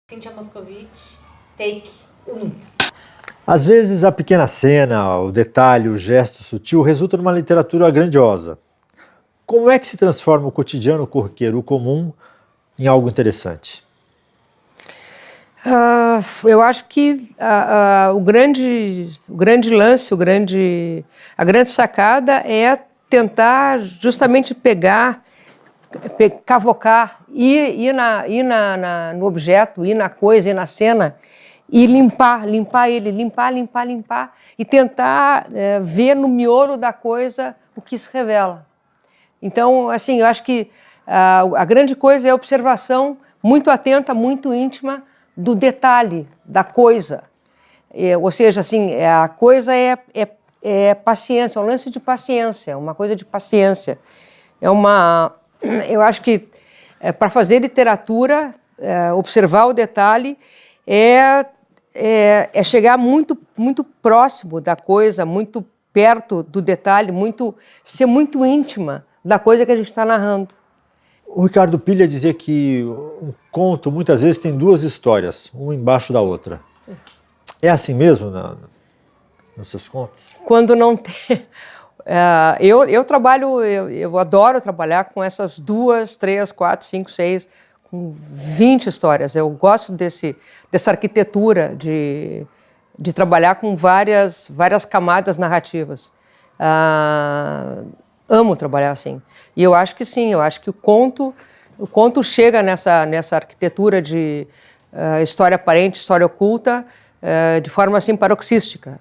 Cíntia Moscovitch, take 1. Às vezes a pequena cena, o detalhe, o gesto sutil resulta numa literatura grandiosa. Como é que se transforma o cotidiano corriqueiro comum em algo interessante? Eu acho que o grande lance, a grande sacada é tentar justamente cavocar, ir no objeto, ir na coisa, ir na cena e limpar ele, limpar e tentar ver no miolo da coisa o que se revela. Então, assim, eu acho que a grande coisa é a observação muito atenta, muito íntima do detalhe da coisa. Ou seja, assim, a coisa é paciência, é um lance de paciência, uma coisa de paciência. Eu acho que para fazer literatura, observar o detalhe é chegar muito, muito próximo da coisa, muito perto do detalhe, ser muito íntima da coisa que a gente está narrando. O Ricardo Pilha dizia que um conto muitas vezes tem duas histórias, uma embaixo da outra. É assim mesmo nos seus contos? Quando não tem... eu adoro trabalhar com essas 2, 3, 4, 5, 6, com 20 histórias. Eu gosto dessa arquitetura de trabalhar com várias camadas narrativas. Amo trabalhar assim. E eu acho que sim, eu acho que o conto chega nessa arquitetura de história aparente, história oculta, de forma assim paroxística.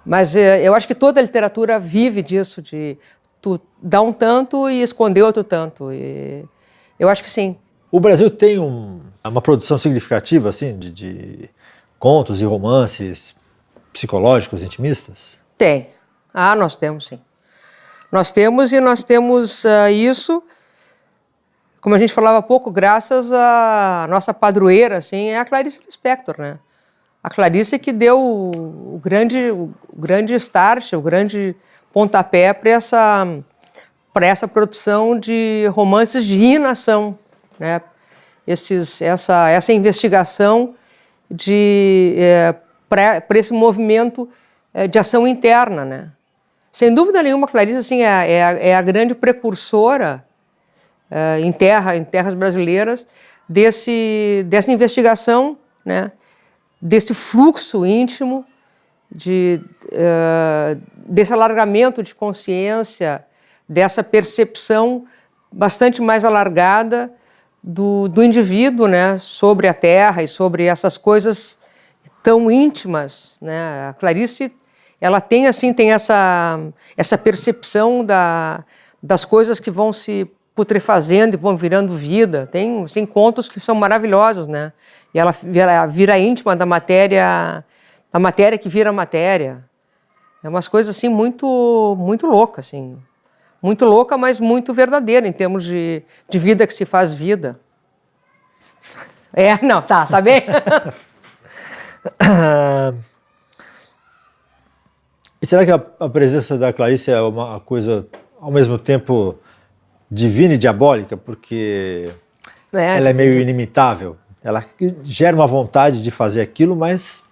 Mas eu acho que toda a literatura vive disso, de tu dar um tanto e esconder outro tanto. E eu acho que sim. O Brasil tem uma produção significativa assim, de contos e romances psicológicos, intimistas? Tem. Nós temos, sim. Nós temos isso, como a gente falava há pouco, graças à nossa padroeira, assim, é a Clarice Lispector, né? A Clarice que deu o grande start, o grande pontapé para essa produção de romances de inação, né? Essa investigação para esse movimento de ação interna, né? Sem dúvida nenhuma, Clarice assim, é a grande precursora em terras brasileiras dessa investigação, né? Desse fluxo íntimo, desse alargamento de consciência, dessa percepção bastante mais alargada do indivíduo, né? Sobre a terra e sobre essas coisas tão íntimas, né? A Clarice, ela tem essa percepção das coisas que vão se putrefazendo e vão virando vida. Tem contos que são maravilhosos, né? E ela vira íntima da matéria que vira matéria. É umas coisas assim muito, muito loucas, assim. Muito louca, mas muito verdadeira em termos de vida que se faz vida. Tá bem? E será que a presença da Clarice é uma coisa, ao mesmo tempo, divina e diabólica? Porque ela é meio inimitável. Ela gera uma vontade de fazer aquilo, mas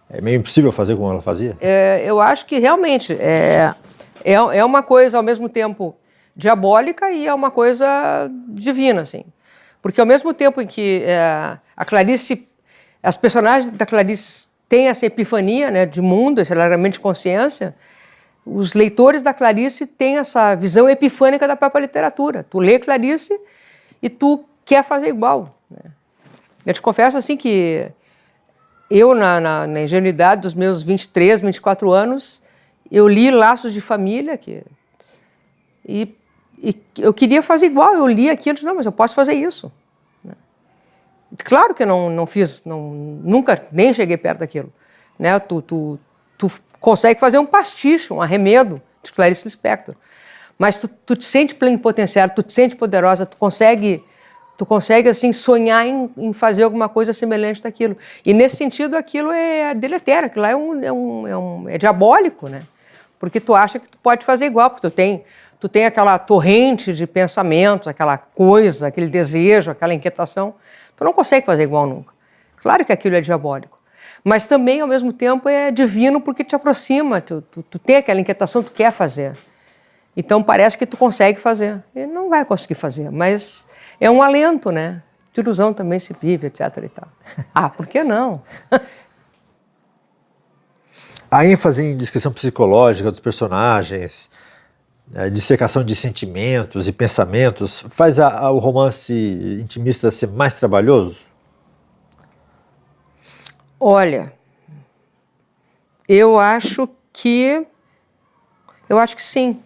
é meio impossível fazer como ela fazia. Eu acho que realmente é uma coisa, ao mesmo tempo, diabólica e é uma coisa divina, assim. Porque ao mesmo tempo em que a Clarice, as personagens da Clarice têm essa epifania, né, de mundo, esse alargamento de consciência, os leitores da Clarice têm essa visão epifânica da própria literatura. Tu lê Clarice e tu quer fazer igual, né? Eu te confesso assim que eu, na ingenuidade dos meus 23, 24 anos, eu li Laços de Família e eu queria fazer igual, eu li aquilo e disse, não, mas eu posso fazer isso. Claro que eu não fiz, nunca nem cheguei perto daquilo, né? Tu consegue fazer um pastiche, um arremedo de Clarice Lispector, mas tu te sente plenipotenciário, tu te sente poderosa, tu consegue assim sonhar em fazer alguma coisa semelhante daquilo. E nesse sentido aquilo é deletério, aquilo lá é diabólico, né? Porque tu acha que tu pode fazer igual, porque tu tem aquela torrente de pensamento, aquela coisa, aquele desejo, aquela inquietação. Tu não consegue fazer igual nunca. Claro que aquilo é diabólico. Mas também, ao mesmo tempo, é divino porque te aproxima. Tu tem aquela inquietação, tu quer fazer. Então parece que tu consegue fazer. E não vai conseguir fazer, mas é um alento, né? De ilusão também se vive, etc. e tal. Ah, por que não? A ênfase em descrição psicológica dos personagens, a dissecação de sentimentos e pensamentos, faz o romance intimista ser mais trabalhoso? Olha, eu acho que sim.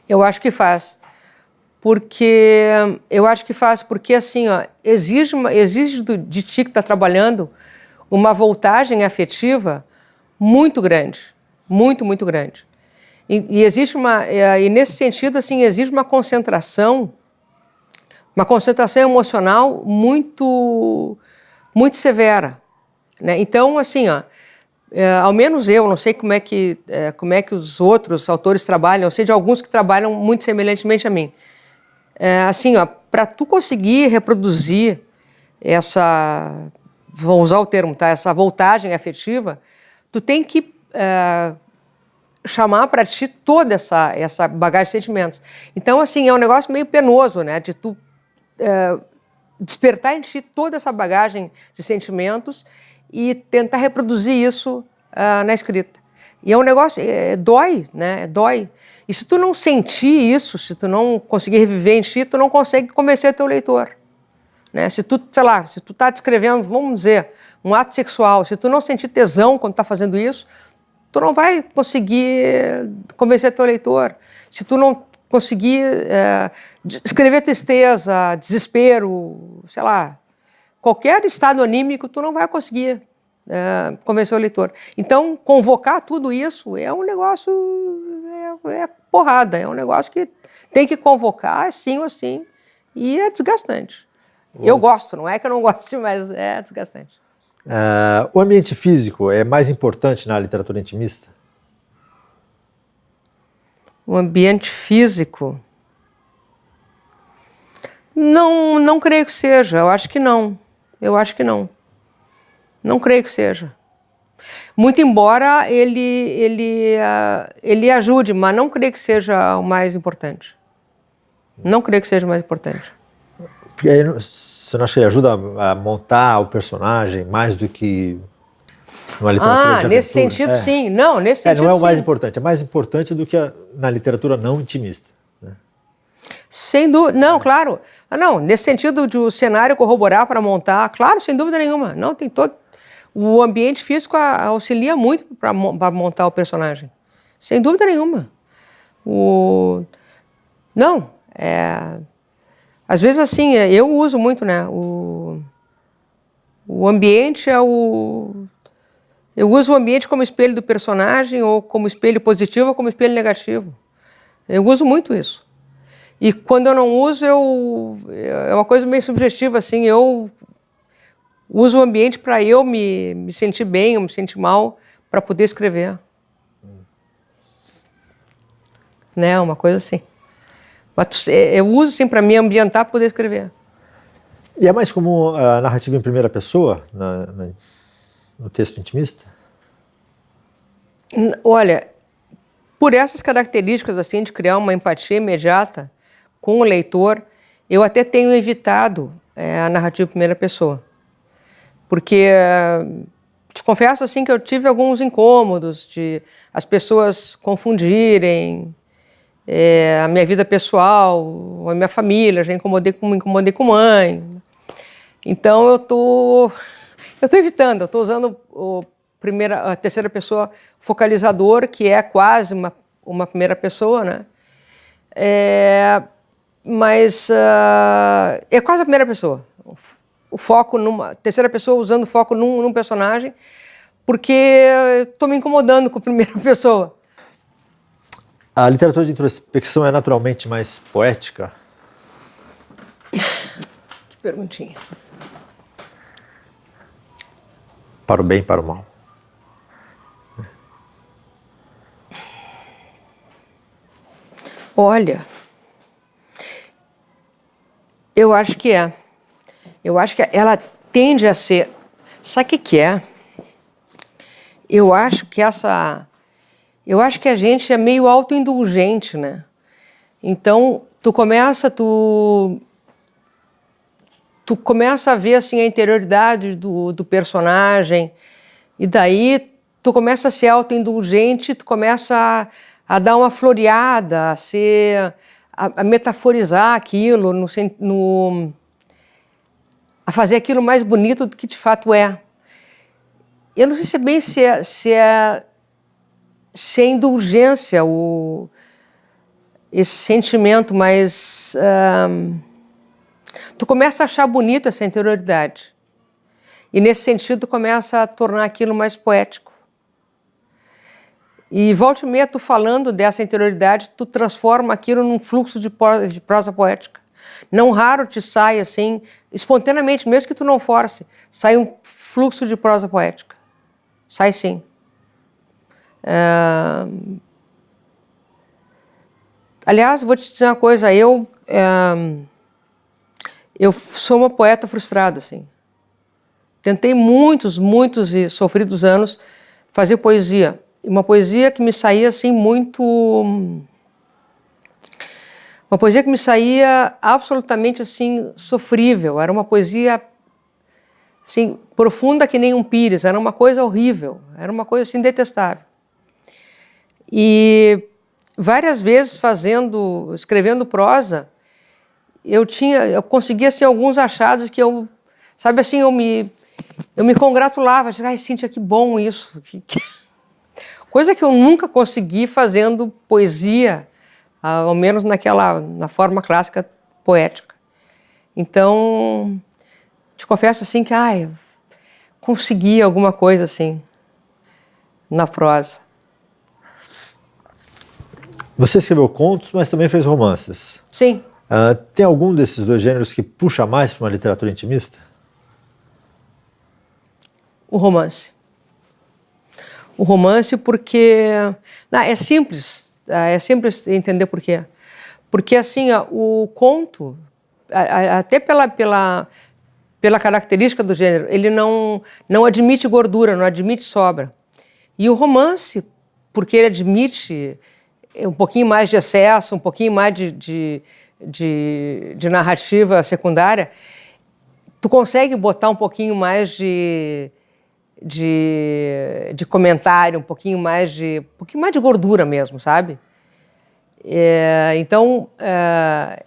Eu acho que faz. Porque assim, ó, exige de ti que está trabalhando uma voltagem afetiva muito grande, muito, muito grande. E existe e nesse sentido, assim, exige uma concentração emocional muito, muito severa, né? Então, assim, ó, ao menos eu não sei como é que os outros autores trabalham, eu sei de alguns que trabalham muito semelhantemente a mim. Assim, ó, para tu conseguir reproduzir vou usar o termo, tá? Essa voltagem afetiva, tu tem que chamar para ti toda essa bagagem de sentimentos. Então, assim, é um negócio meio penoso, né? De tu despertar em ti toda essa bagagem de sentimentos e tentar reproduzir isso na escrita. E é um negócio, dói, né? Dói. E se tu não sentir isso, se tu não conseguir reviver em ti, tu não consegue convencer teu leitor. Né? Se tu, sei lá, se tu tá descrevendo, vamos dizer, um ato sexual, se tu não sentir tesão quando tá fazendo isso, tu não vai conseguir convencer teu leitor. Se tu não conseguir escrever tristeza, desespero, sei lá, qualquer estado anímico, tu não vai conseguir convencer o leitor. Então, convocar tudo isso é um negócio, é porrada, é um negócio que tem que convocar, assim ou assim, e é desgastante. Eu gosto, não é que eu não goste, mas é desgastante. O ambiente físico é mais importante na literatura intimista? O ambiente físico? Não creio que seja, eu acho que não. Eu acho que não. Não creio que seja. Muito embora ele ajude, mas não creio que seja o mais importante. Não creio que seja o mais importante. Porque aí você não acha que ele ajuda a montar o personagem mais do que numa literatura de aventura? Nesse sentido, sim. Não, nesse sentido, não é o mais sim. importante. É mais importante do que na literatura não intimista. Né? Sem dúvida. Não, claro. Não, nesse sentido de o cenário corroborar para montar, claro, sem dúvida nenhuma. Não, tem todo... O ambiente físico auxilia muito para montar o personagem. Sem dúvida nenhuma. Não, às vezes, assim, eu uso muito, né? O ambiente eu uso o ambiente como espelho do personagem, ou como espelho positivo, ou como espelho negativo. Eu uso muito isso. E quando eu não uso, é uma coisa meio subjetiva, assim, eu uso o ambiente para eu me sentir bem, ou me sentir mal, para poder escrever. Né? Uma coisa assim. Eu uso, sim, para me ambientar para poder escrever. E é mais comum a narrativa em primeira pessoa no texto intimista? Olha, por essas características assim de criar uma empatia imediata com o leitor, eu até tenho evitado a narrativa em primeira pessoa. Porque te confesso assim que eu tive alguns incômodos de as pessoas confundirem a minha vida pessoal, a minha família, já me incomodei com mãe. Então eu tô evitando, eu tô usando a terceira pessoa focalizador, que é quase uma primeira pessoa, né? Mas é quase a primeira pessoa. O foco numa terceira pessoa, usando o foco num personagem, porque estou me incomodando com a primeira pessoa. A literatura de introspecção é naturalmente mais poética? Que perguntinha. Para o bem e para o mal. Olha, eu acho que é. Eu acho que ela tende a ser... Sabe o que é? Eu acho que a gente é meio autoindulgente, né? Então, tu começa a ver assim, a interioridade do personagem, e daí tu começa a ser autoindulgente, tu começa a dar uma floreada, a metaforizar aquilo, a fazer aquilo mais bonito do que de fato é. Eu não sei se é bem se é indulgência, esse sentimento, mas tu começa a achar bonita essa interioridade. E nesse sentido tu começa a tornar aquilo mais poético. E volta e meia tu falando dessa interioridade, tu transforma aquilo num fluxo de prosa poética. Não raro te sai assim, espontaneamente, mesmo que tu não force, sai um fluxo de prosa poética. Sai sim. Aliás, vou te dizer uma coisa, eu sou uma poeta frustrada, assim. Tentei muitos e sofridos anos fazer poesia. Uma poesia que me saía assim muito... Uma poesia que me saía absolutamente assim sofrível. Era uma poesia assim, profunda que nem um pires. Era uma coisa horrível. Era uma coisa assim detestável. E várias vezes escrevendo prosa, eu conseguia assim, alguns achados que sabe assim, eu me congratulava. Ai, Cíntia, que bom isso. Coisa que eu nunca consegui fazendo poesia, ao menos na forma clássica poética. Então, te confesso assim que consegui alguma coisa assim na prosa. Você escreveu contos, mas também fez romances. Sim. Tem algum desses dois gêneros que puxa mais para uma literatura intimista? O romance. O romance porque... é simples entender por quê. Porque assim, o conto, até pela característica do gênero, ele não admite gordura, não admite sobra. E o romance, porque ele admite um pouquinho mais de excesso, um pouquinho mais de narrativa secundária, tu consegue botar um pouquinho mais de comentário, um pouquinho mais de gordura mesmo, sabe? Então,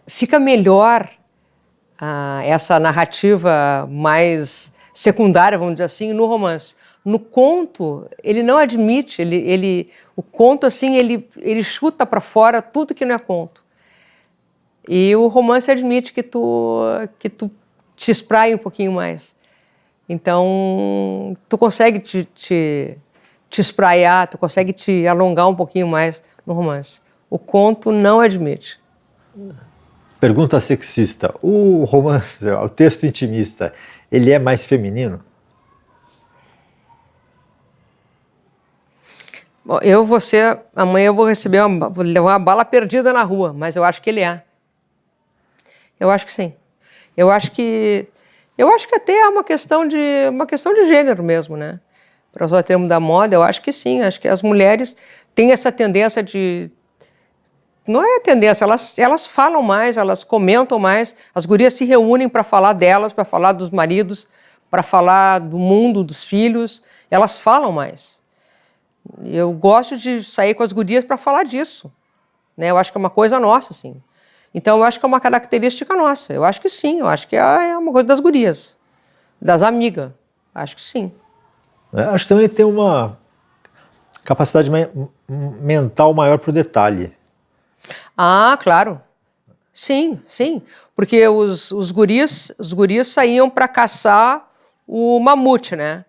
fica melhor essa narrativa mais secundária, vamos dizer assim, no romance. No conto, ele não admite, o conto assim, ele chuta para fora tudo que não é conto. E o romance admite que tu te espraie um pouquinho mais. Então, tu consegue te espraiar, tu consegue te alongar um pouquinho mais no romance. O conto não admite. Pergunta sexista. O romance, o texto intimista, ele é mais feminino? Bom, amanhã eu vou levar uma bala perdida na rua, mas eu acho que ele é. Eu acho que sim. Eu acho que até é uma questão de gênero mesmo, né? Para usar o termo da moda, eu acho que sim. Acho que as mulheres têm essa tendência de... Não é a tendência, elas falam mais, elas comentam mais. As gurias se reúnem para falar delas, para falar dos maridos, para falar do mundo, dos filhos. Elas falam mais. Eu gosto de sair com as gurias para falar disso, né? Eu acho que é uma coisa nossa, assim. Então, eu acho que é uma característica nossa. Eu acho que sim, eu acho que é uma coisa das gurias, das amigas. Acho que sim. Acho que também tem uma capacidade mental maior para o detalhe. Ah, claro. Sim, sim. Porque os guris saíam para caçar o mamute, né?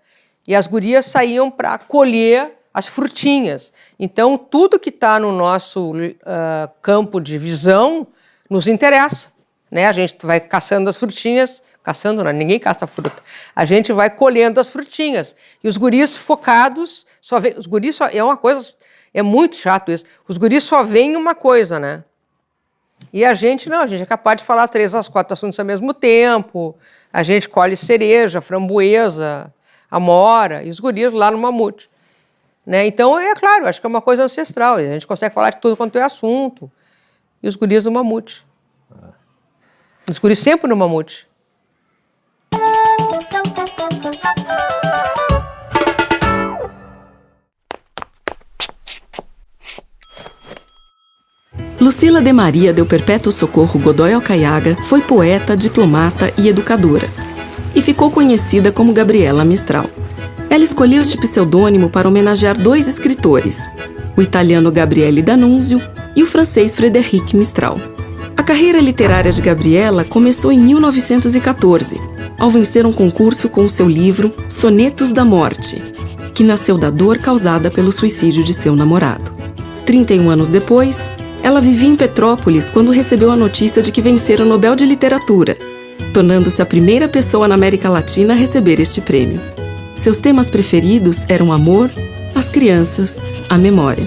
E as gurias saíam para colher as frutinhas. Então, tudo que está no nosso campo de visão nos interessa, né? A gente vai caçando as frutinhas, não, ninguém caça fruta. A gente vai colhendo as frutinhas. E os guris focados, é uma coisa, é muito chato isso. Os guris só veem uma coisa, né? E a gente não, a gente é capaz de falar 3 a 4 assuntos ao mesmo tempo, a gente colhe cereja, framboesa, amora, e os guris lá no Mamute. Né? Então, é claro, acho que é uma coisa ancestral, a gente consegue falar de tudo quanto é assunto. E os guris no Mamute. Os guris sempre no Mamute. Lucila de Maria deu perpétuo socorro Godoy Alcaiaga foi poeta, diplomata e educadora. E ficou conhecida como Gabriela Mistral. Ela escolheu este pseudônimo para homenagear 2 escritores, o italiano Gabriele D'Annunzio e o francês Frédéric Mistral. A carreira literária de Gabriela começou em 1914, ao vencer um concurso com o seu livro Sonetos da Morte, que nasceu da dor causada pelo suicídio de seu namorado. 31 anos depois, ela vivia em Petrópolis quando recebeu a notícia de que vencera o Nobel de Literatura, tornando-se a primeira pessoa na América Latina a receber este prêmio. Seus temas preferidos eram o amor, as crianças, a memória.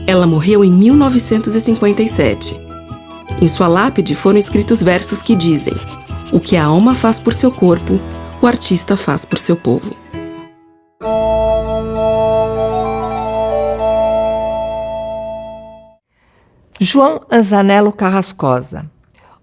Ela morreu em 1957. Em sua lápide foram escritos versos que dizem: o que a alma faz por seu corpo, o artista faz por seu povo. João Anzanello Carrascosa,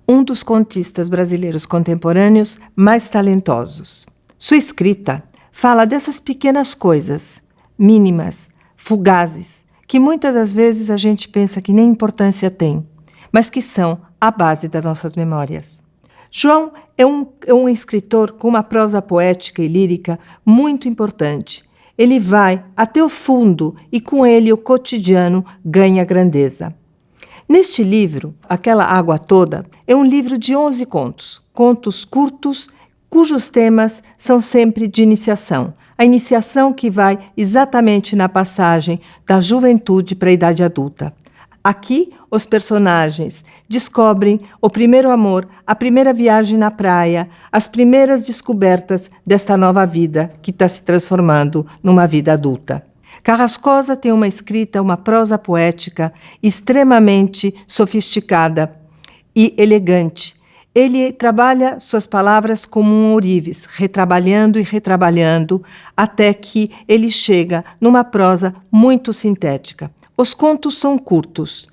um dos contistas brasileiros contemporâneos mais talentosos. Sua escrita fala dessas pequenas coisas, mínimas, fugazes, que muitas das vezes a gente pensa que nem importância tem, mas que são a base das nossas memórias. João é um escritor com uma prosa poética e lírica muito importante. Ele vai até o fundo e com ele o cotidiano ganha grandeza. Neste livro, Aquela Água Toda, é um livro de 11 contos, contos curtos, cujos temas são sempre de iniciação. A iniciação que vai exatamente na passagem da juventude para a idade adulta. Aqui, os personagens descobrem o primeiro amor, a primeira viagem na praia, as primeiras descobertas desta nova vida que está se transformando numa vida adulta. Carrascosa tem uma escrita, uma prosa poética extremamente sofisticada e elegante. Ele trabalha suas palavras como um ourives, retrabalhando e retrabalhando, até que ele chega numa prosa muito sintética. Os contos são curtos.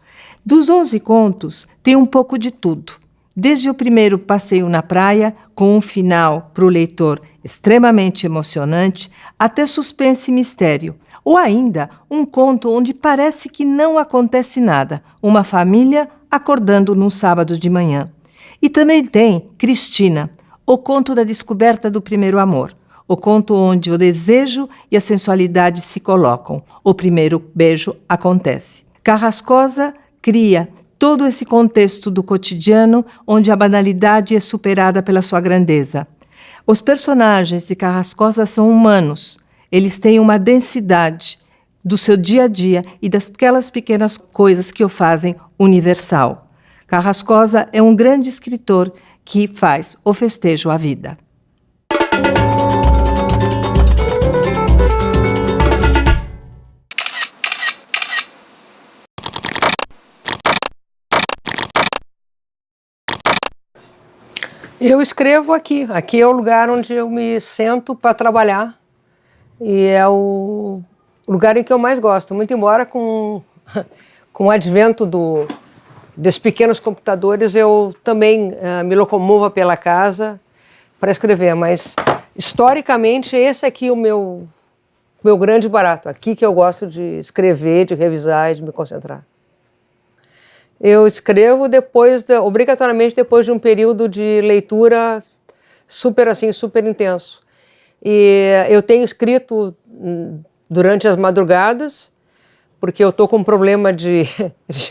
Dos 11 contos, tem um pouco de tudo. Desde o primeiro passeio na praia, com um final para o leitor extremamente emocionante, até suspense e mistério. Ou ainda, um conto onde parece que não acontece nada, uma família acordando num sábado de manhã. E também tem Cristina, o conto da descoberta do primeiro amor, o conto onde o desejo e a sensualidade se colocam, o primeiro beijo acontece. Carrascosa cria todo esse contexto do cotidiano onde a banalidade é superada pela sua grandeza. Os personagens de Carrascosa são humanos. Eles têm uma densidade do seu dia a dia e daquelas pequenas coisas que o fazem universal. Carrascosa é um grande escritor que faz o festejo à vida. Eu escrevo aqui. Aqui é o lugar onde eu me sento para trabalhar. E é o lugar em que eu mais gosto. Muito embora com o advento desses pequenos computadores, eu também me locomova pela casa para escrever. Mas, historicamente, esse aqui é o meu grande barato. Aqui que eu gosto de escrever, de revisar e de me concentrar. Eu escrevo obrigatoriamente depois de um período de leitura super intenso. E eu tenho escrito durante as madrugadas, porque eu estou com um problema de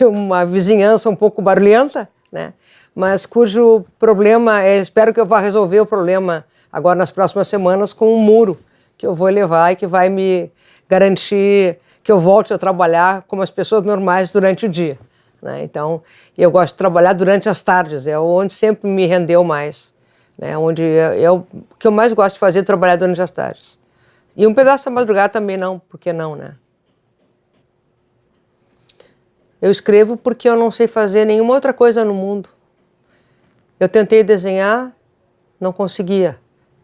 uma vizinhança um pouco barulhenta, né? Mas cujo problema, espero que eu vá resolver o problema agora nas próximas semanas com um muro que eu vou levar e que vai me garantir que eu volte a trabalhar como as pessoas normais durante o dia. Né? Então, eu gosto de trabalhar durante as tardes, é onde sempre me rendeu mais. Né? O que eu mais gosto de fazer é trabalhar durante as tardes. E um pedaço da madrugada também não, por que não, né? Eu escrevo porque eu não sei fazer nenhuma outra coisa no mundo. Eu tentei desenhar, não conseguia.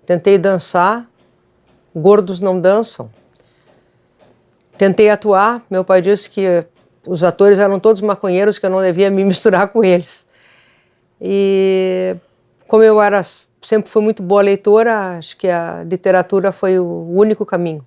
Tentei dançar, gordos não dançam. Tentei atuar, meu pai disse que os atores eram todos maconheiros, que eu não devia me misturar com eles. E como eu sempre fui muito boa leitora, acho que a literatura foi o único caminho.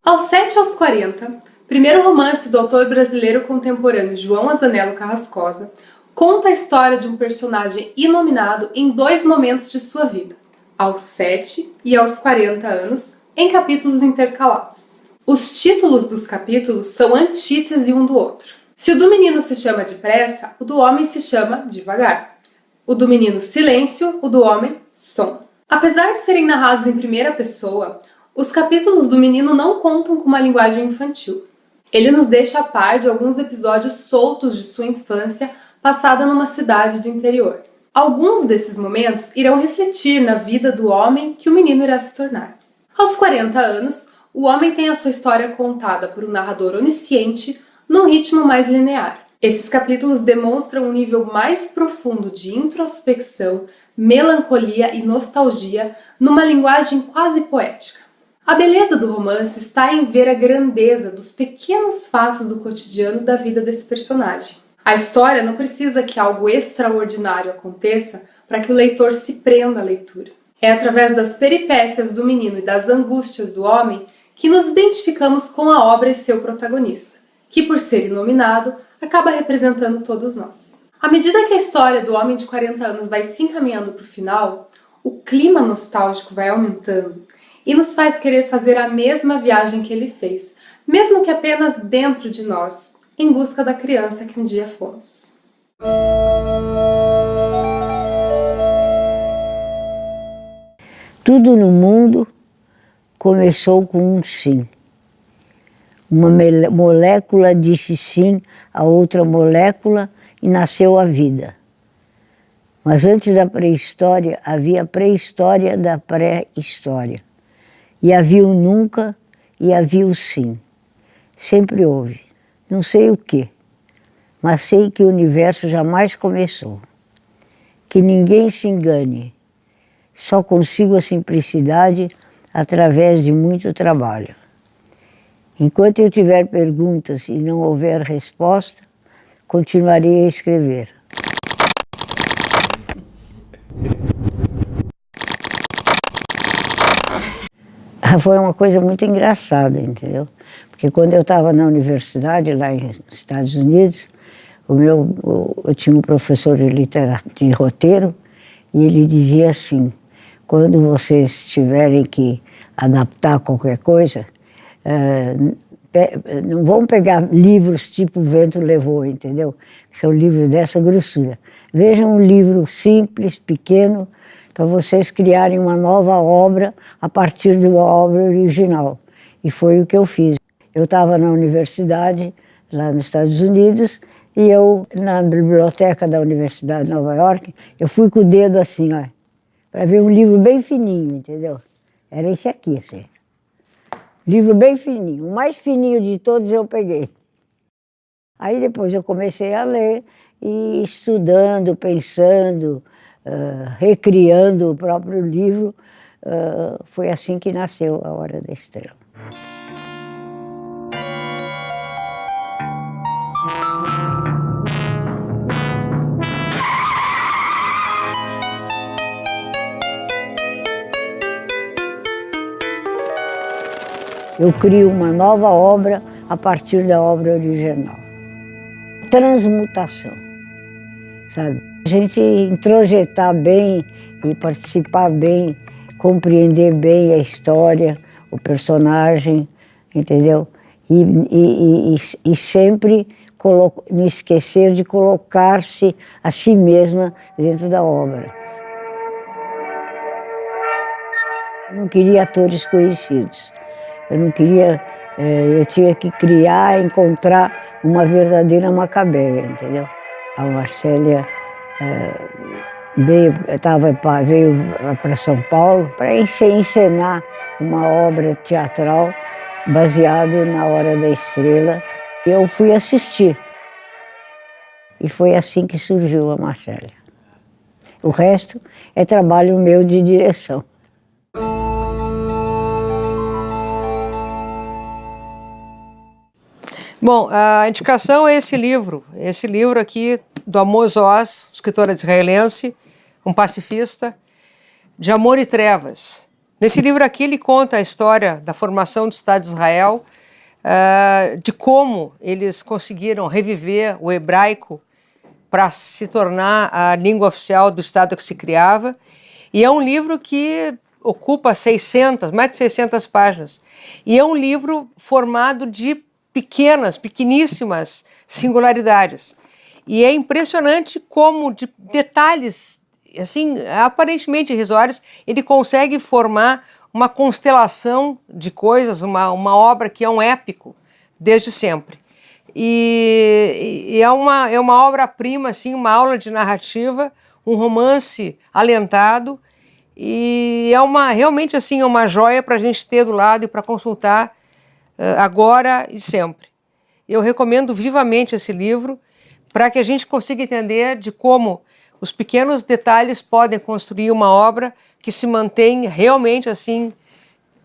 Aos 7 aos 40, primeiro romance do autor brasileiro contemporâneo João Azanello Carrascosa, conta a história de um personagem inominado em 2 momentos de sua vida, aos 7 e aos 40 anos, em capítulos intercalados. Os títulos dos capítulos são antítese um do outro. Se o do menino se chama depressa, o do homem se chama devagar. O do menino silêncio, o do homem som. Apesar de serem narrados em primeira pessoa, os capítulos do menino não contam com uma linguagem infantil. Ele nos deixa a par de alguns episódios soltos de sua infância passada numa cidade do interior. Alguns desses momentos irão refletir na vida do homem que o menino irá se tornar. Aos 40 anos, o homem tem a sua história contada por um narrador onisciente num ritmo mais linear. Esses capítulos demonstram um nível mais profundo de introspecção, melancolia e nostalgia numa linguagem quase poética. A beleza do romance está em ver a grandeza dos pequenos fatos do cotidiano da vida desse personagem. A história não precisa que algo extraordinário aconteça para que o leitor se prenda à leitura. É através das peripécias do menino e das angústias do homem que nos identificamos com a obra e seu protagonista, que por ser inominado, acaba representando todos nós. À medida que a história do homem de 40 anos vai se encaminhando para o final, o clima nostálgico vai aumentando e nos faz querer fazer a mesma viagem que ele fez, mesmo que apenas dentro de nós, em busca da criança que um dia fomos. Tudo no mundo começou com um sim. Uma molécula disse sim a outra molécula e nasceu a vida. Mas antes da pré-história, havia a pré-história da pré-história. E havia o nunca e havia o sim. Sempre houve. Não sei o quê, mas sei que o universo jamais começou. Que ninguém se engane. Só consigo a simplicidade através de muito trabalho. Enquanto eu tiver perguntas e não houver resposta, continuarei a escrever. Foi uma coisa muito engraçada, entendeu? Porque quando eu estava na universidade, lá nos Estados Unidos, eu tinha um professor de roteiro e ele dizia assim, quando vocês tiverem que adaptar qualquer coisa, não vão pegar livros tipo O Vento Levou, entendeu? São livros dessa grossura. Vejam um livro simples, pequeno, para vocês criarem uma nova obra a partir de uma obra original. E foi o que eu fiz. Eu estava na universidade, lá nos Estados Unidos, e eu, na biblioteca da Universidade de Nova York, eu fui com o dedo assim, ó, para ver um livro bem fininho, entendeu? Era esse aqui, assim. Livro bem fininho, o mais fininho de todos eu peguei. Aí depois eu comecei a ler, e estudando, pensando, recriando o próprio livro, foi assim que nasceu A Hora da Estrela. Eu crio uma nova obra a partir da obra original. Transmutação, sabe? A gente introjetar bem e participar bem, compreender bem a história, o personagem, entendeu? E sempre não esquecer de colocar-se a si mesma dentro da obra. Eu não queria atores conhecidos. Eu não queria, eu tinha que criar, encontrar uma verdadeira Macabeia, entendeu? A Marcélia veio para São Paulo para encenar uma obra teatral baseado na Hora da Estrela. Eu fui assistir. E foi assim que surgiu a Marcélia. O resto é trabalho meu de direção. Bom, a indicação é esse livro aqui do Amos Oz, escritor israelense, um pacifista, de Amor e Trevas. Nesse livro aqui ele conta a história da formação do Estado de Israel, de como eles conseguiram reviver o hebraico para se tornar a língua oficial do Estado que se criava. E é um livro que ocupa mais de 600 páginas. E é um livro formado de pequeníssimas singularidades. E é impressionante como, de detalhes, assim, aparentemente irrisórios, ele consegue formar uma constelação de coisas, uma obra que é um épico desde sempre. E é uma obra-prima, assim, uma aula de narrativa, um romance alentado, e realmente assim, é uma joia para a gente ter do lado e para consultar agora e sempre. Eu recomendo vivamente esse livro para que a gente consiga entender de como os pequenos detalhes podem construir uma obra que se mantém realmente assim,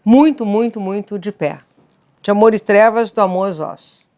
muito, muito, muito de pé. De Amor e Trevas, do Amos Oz.